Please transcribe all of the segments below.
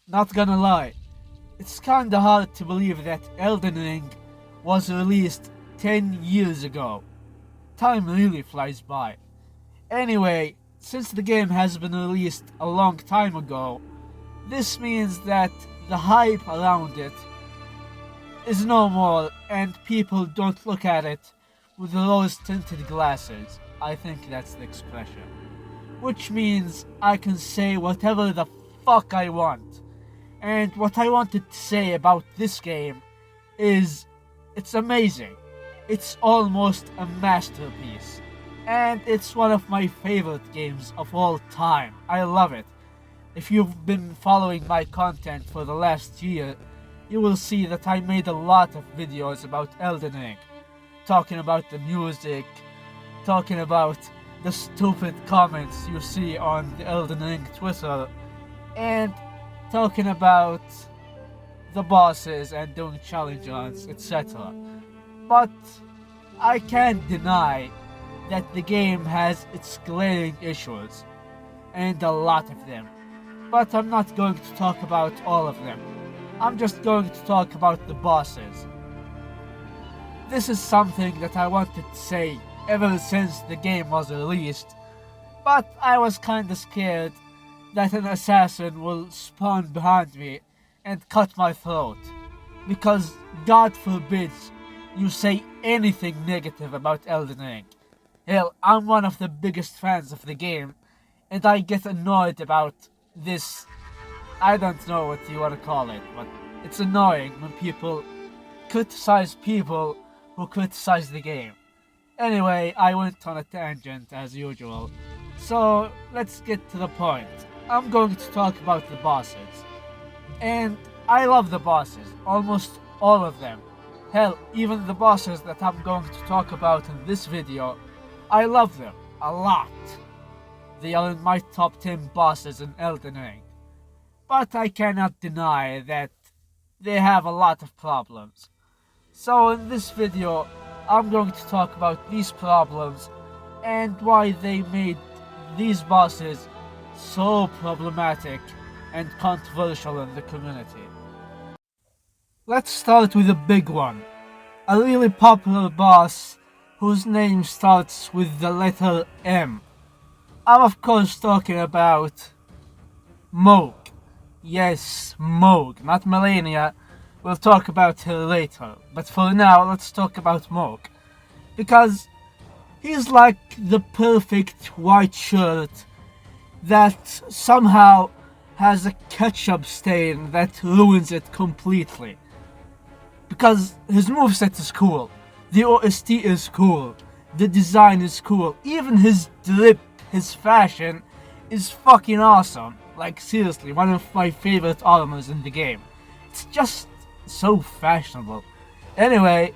Not gonna lie, it's kinda hard to believe that Elden Ring was released 10 years ago. Time really flies by. Anyway, since the game has been released a long time ago, this means that the hype around it is no more and people don't look at it with rose tinted glasses. I think that's the expression. Which means I can say whatever the fuck I want. And what I wanted to say about this game is it's amazing. It's almost a masterpiece. And it's one of my favorite games of all time. I love it. If you've been following my content for the last year, you will see that I made a lot of videos about Elden Ring. Talking about the music, talking about the stupid comments you see on the Elden Ring Twitter, and talking about the bosses and doing challenge runs, etc. But I can't deny that the game has its glaring issues, and a lot of them. But I'm not going to talk about all of them. I'm just going to talk about the bosses. This is something that I wanted to say ever since the game was released, but I was kinda scared that an assassin will spawn behind me and cut my throat. Because God forbids you say anything negative about Elden Ring. Hell, I'm one of the biggest fans of the game, and I get annoyed about this. I don't know what you want to call it, but it's annoying when people criticize people who criticize the game. Anyway, I went on a tangent as usual, so let's get to the point. I'm going to talk about the bosses. And I love the bosses, almost all of them. Hell, even the bosses that I'm going to talk about in this video, I love them a lot. They are in my top 10 bosses in Elden Ring. But I cannot deny that they have a lot of problems. So in this video, I'm going to talk about these problems and why they made these bosses so problematic and controversial in the community. Let's start with a big one. A really popular boss whose name starts with the letter M. I'm of course talking about Mohg. Yes, Mohg, not Melania. We'll talk about her later. But for now, let's talk about Mohg. Because he's like the perfect white shirt that somehow has a ketchup stain that ruins it completely. Because his moveset is cool, the OST is cool, the design is cool, even his drip, his fashion is fucking awesome. Like seriously, one of my favorite armors in the game. It's just so fashionable. Anyway,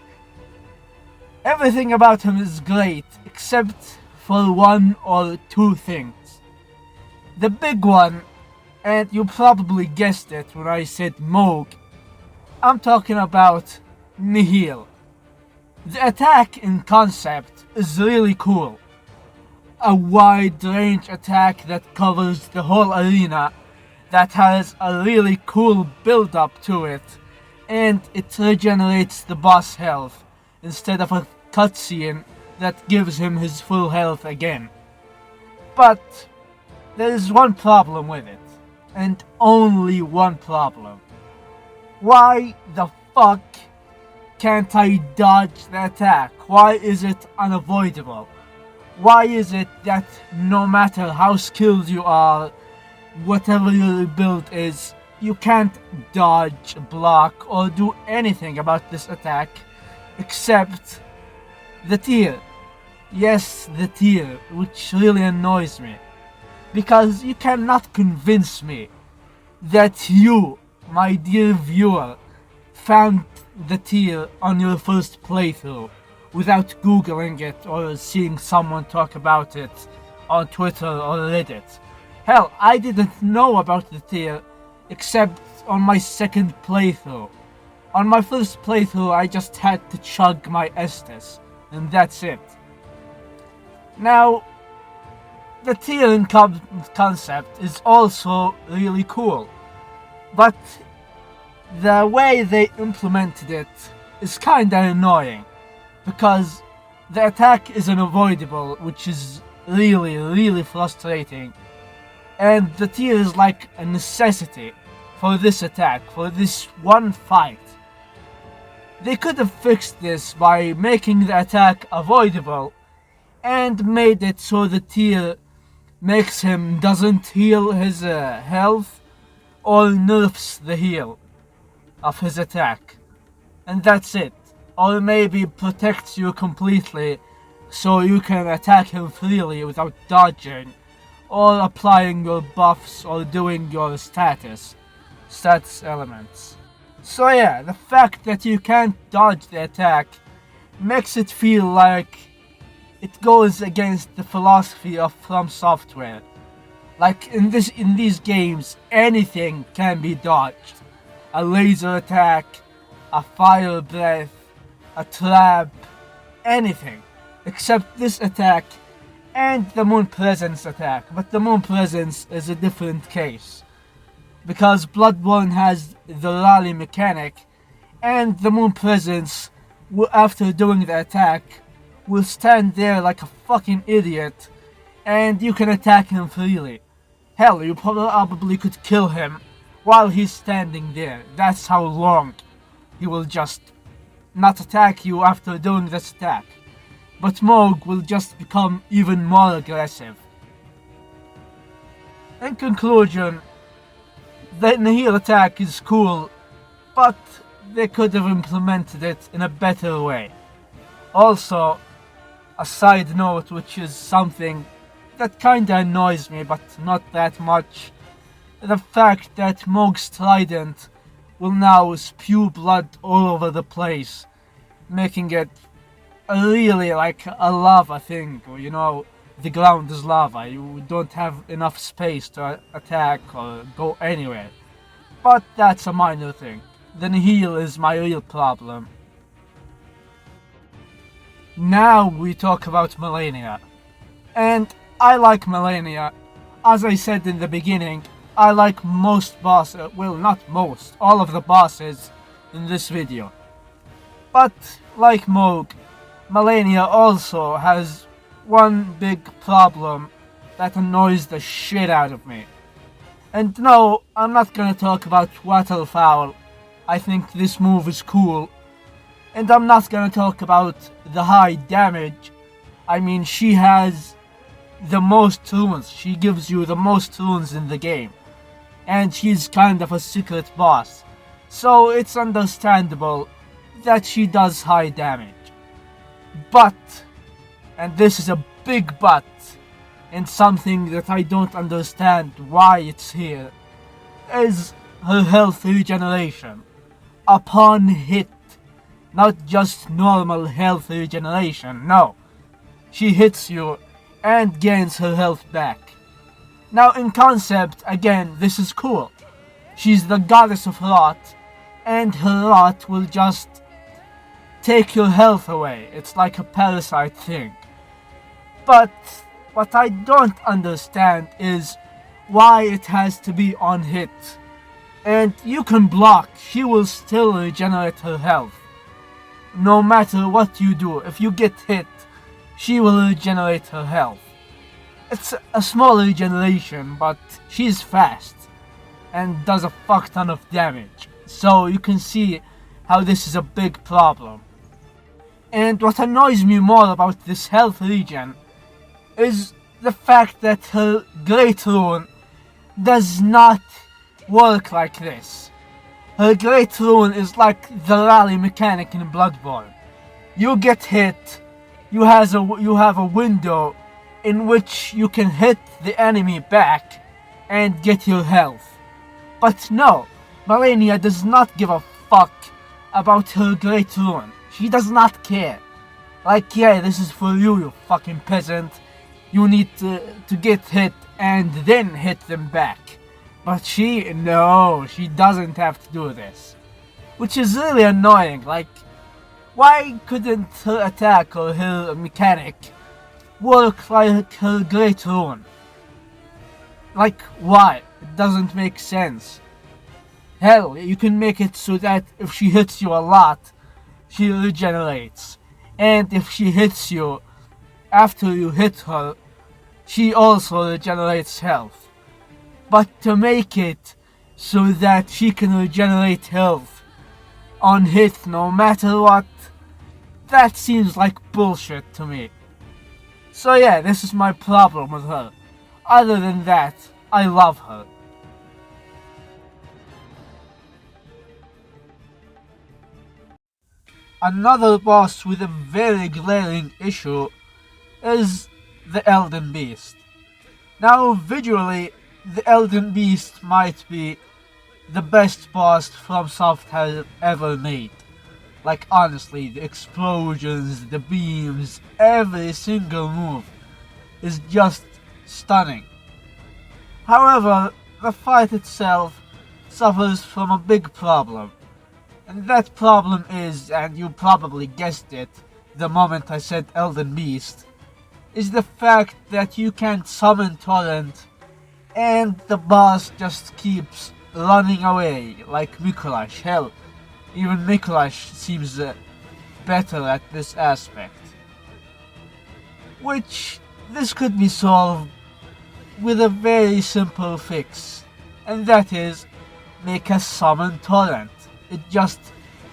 everything about him is great, except for one or two things. The big one, and you probably guessed it when I said Mohg, I'm talking about Nihil. The attack in concept is really cool. A wide range attack that covers the whole arena, that has a really cool build up to it, and it regenerates the boss health instead of a cutscene that gives him his full health again. But there is one problem with it, and only one problem. Why the fuck can't I dodge the attack? Why is it unavoidable? Why is it that no matter how skilled you are, whatever your build is, you can't dodge, block, or do anything about this attack except the tear? Yes, the tear, which really annoys me. Because you cannot convince me that you, my dear viewer, found the tear on your first playthrough without googling it or seeing someone talk about it on Twitter or Reddit. Hell, I didn't know about the tear except on my second playthrough. On my first playthrough I just had to chug my Estus, and that's it. Now, the tear in concept is also really cool. But the way they implemented it is kinda annoying, because the attack is unavoidable, which is really frustrating, and the tear is like a necessity for this attack, for this one fight. They could have fixed this by making the attack avoidable and made it so the tear makes him doesn't heal his health or nerfs the heal of his attack, and that's it. Or maybe protects you completely so you can attack him freely without dodging or applying your buffs or doing your stats elements. So yeah, the fact that you can't dodge the attack makes it feel like it goes against the philosophy of From Software. Like in these games, anything can be dodged. A laser attack, a fire breath, a trap, anything. Except this attack and the Moon Presence attack. But the Moon Presence is a different case, because Bloodborne has the rally mechanic, and the Moon Presence, after doing the attack, will stand there like a fucking idiot, and you can attack him freely. Hell, you probably could kill him while he's standing there. That's how long he will just not attack you after doing this attack. But Morg will just become even more aggressive. In conclusion, the Nihil attack is cool, but they could have implemented it in a better way. Also, a side note, which is something that kinda annoys me, but not that much, the fact that Morg's trident will now spew blood all over the place, making it really like a lava thing. You know, the ground is lava, you don't have enough space to attack or go anywhere. But that's a minor thing. The Nihil is my real problem. Now we talk about Malenia. And I like Malenia. As I said in the beginning, I like most bosses, well, not most, all of the bosses in this video. But like Morg, Malenia also has one big problem that annoys the shit out of me. And no, I'm not gonna talk about Waterfowl. I think this move is cool. And I'm not gonna talk about the high damage. I mean, she has the most runes. She gives you the most runes in the game. And she's kind of a secret boss. So it's understandable that she does high damage. But, and this is a big but, and something that I don't understand why it's here, is her health regeneration. Upon hit. Not just normal health regeneration, no. She hits you and gains her health back. Now in concept, again, this is cool. She's the goddess of rot, and her rot will just take your health away. It's like a parasite thing. But what I don't understand is why it has to be on hit. And you can block, she will still regenerate her health. No matter what you do, if you get hit, she will regenerate her health. It's a small regeneration, but she's fast and does a fuck ton of damage. So you can see how this is a big problem. And what annoys me more about this health regen is the fact that her Great Rune does not work like this. Her Great Rune is like the rally mechanic in Bloodborne. You get hit, you have a window in which you can hit the enemy back and get your health. But no, Malenia does not give a fuck about her Great Rune. She does not care. Like, yeah, this is for you, you fucking peasant. You need to get hit and then hit them back. But she doesn't have to do this. Which is really annoying. Like, why couldn't her attack or her mechanic work like her Great Rune? Like, why? It doesn't make sense. Hell, you can make it so that if she hits you a lot, she regenerates. And if she hits you after you hit her, she also regenerates health. But to make it so that she can regenerate health on hit no matter what, that seems like bullshit to me. So yeah, this is my problem with her. Other than that, I love her. Another boss with a very glaring issue is the Elden Beast. Now, visually, the Elden Beast might be the best boss FromSoft has ever made. Like, honestly, the explosions, the beams, every single move is just stunning. However, the fight itself suffers from a big problem. And that problem is, and you probably guessed it the moment I said Elden Beast, is the fact that you can't summon Torrent and the boss just keeps running away like Mikolash. Hell, even Mikolash seems better at this aspect. Which, this could be solved with a very simple fix, and that is, make a summon Torrent. It just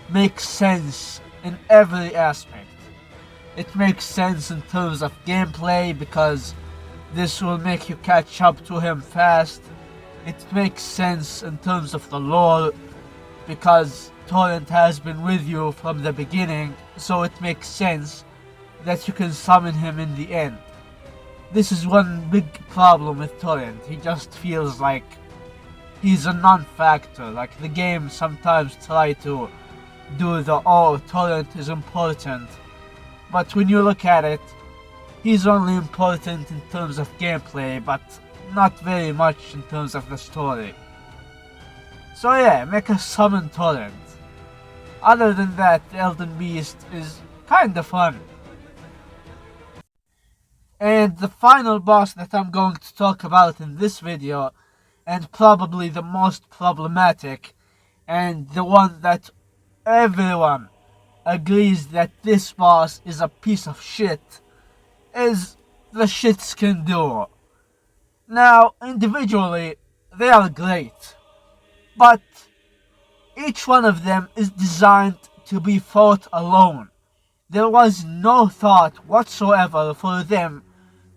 makes sense in every aspect. It makes sense in terms of gameplay because this will make you catch up to him fast. It makes sense in terms of the lore because Torrent has been with you from the beginning, so it makes sense that you can summon him in the end. This is one big problem with Torrent. He just feels like he's a non-factor. Like, the game sometimes try to do the "oh, Torrent is important," but when you look at it, he's only important in terms of gameplay, but not very much in terms of the story. So yeah, make a summon Torrent. Other than that, the Elden Beast is kinda fun. And the final boss that I'm going to talk about in this video, and probably the most problematic, and the one that everyone agrees that this boss is a piece of shit, is the Shitskin Duo. Now, individually, they are great, but each one of them is designed to be fought alone. There was no thought whatsoever for them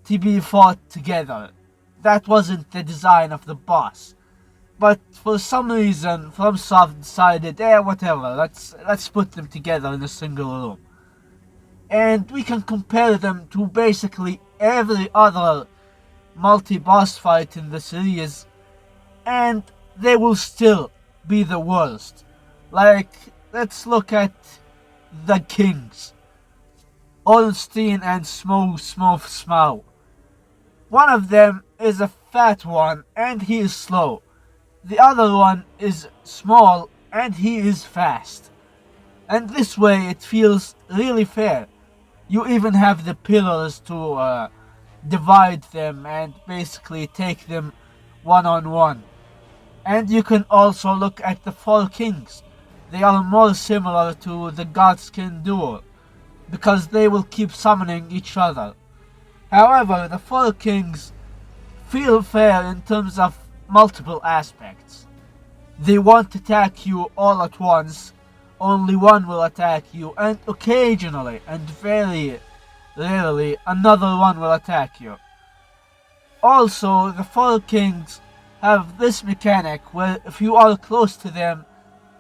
to be fought together. That wasn't the design of the boss. But for some reason, FromSoft decided, whatever, let's put them together in a single room. And we can compare them to basically every other multi-boss fight in the series, and they will still be the worst. Like, let's look at the Kings, Ornstein and Smough. One of them is a fat one and he is slow. The other one is small and he is fast. And this way it feels really fair. You even have the pillars to divide them and basically take them one-on-one. And you can also look at the Four Kings. They are more similar to the Godskin Duo, because they will keep summoning each other. However, the Four Kings feel fair in terms of multiple aspects. They won't attack you all at once, only one will attack you, and occasionally, and very rarely, another one will attack you. Also, the Four Kings have this mechanic where if you are close to them,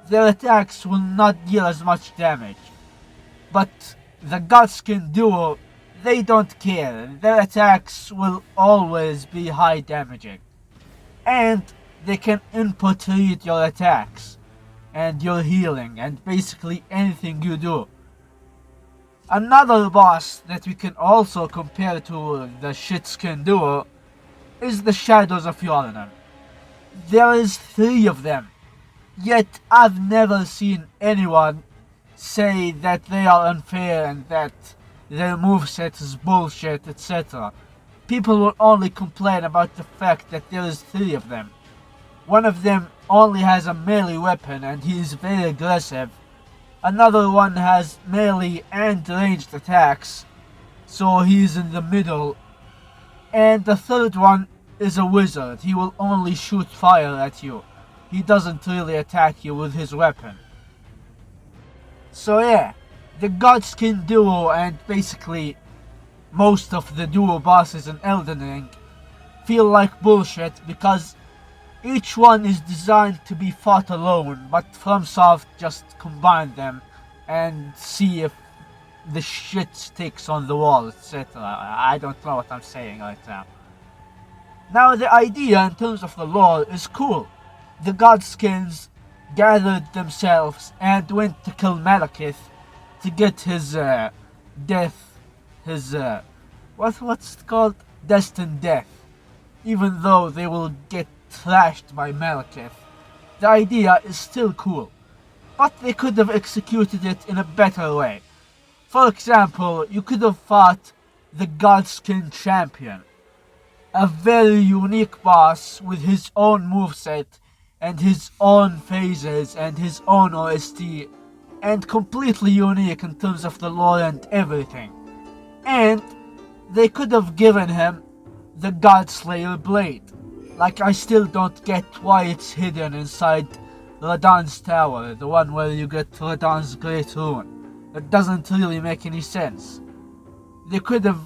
their attacks will not deal as much damage. But the Godskin Duo, they don't care. Their attacks will always be high damaging. And they can input read your attacks and your healing and basically anything you do. Another boss that we can also compare to the Shitskin Duo is the Shadows of Yharnam. There is 3 of them, yet I've never seen anyone say that they are unfair and that their moveset is bullshit, etc. People will only complain about the fact that there is 3 of them. One of them only has a melee weapon and he is very aggressive. Another one has melee and ranged attacks, so he's in the middle. And the third one is a wizard. He will only shoot fire at you. He doesn't really attack you with his weapon. So yeah, the Godskin duo and basically most of the duo bosses in Elden Ring feel like bullshit because each one is designed to be fought alone, but FromSoft just combined them and see if the shit sticks on the wall, etc. I don't know what I'm saying right now. Now the idea in terms of the lore is cool. The Godskins gathered themselves and went to kill Malekith to get his death, his what's it called? Destined death. Even though they will get thrashed by Malekith, the idea is still cool, but they could have executed it in a better way. For example, you could have fought the Godskin Champion, a very unique boss with his own moveset and his own phases and his own OST, and completely unique in terms of the lore and everything. And they could have given him the Godslayer blade. Like, I still don't get why it's hidden inside Radahn's tower, the one where you get Radahn's Great Rune. It doesn't really make any sense. They could have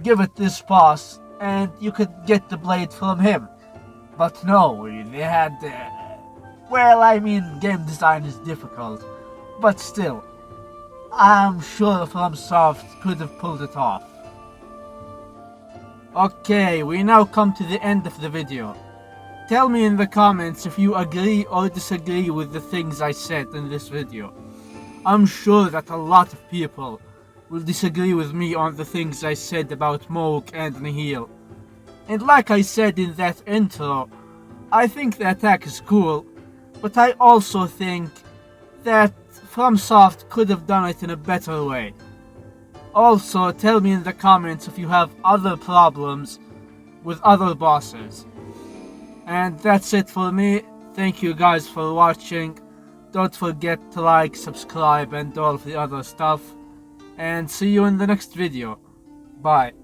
given it this boss and you could get the blade from him. But no, they had... well, I mean, game design is difficult. But still, I'm sure FromSoft could have pulled it off. Okay, we now come to the end of the video. Tell me in the comments if you agree or disagree with the things I said in this video. I'm sure that a lot of people will disagree with me on the things I said about Mohg and Nihil. And like I said in that intro, I think the attack is cool, but I also think that FromSoft could have done it in a better way. Also, tell me in the comments if you have other problems with other bosses. And that's it for me. Thank you guys for watching. Don't forget to like, subscribe, and all of the other stuff. And see you in the next video. Bye.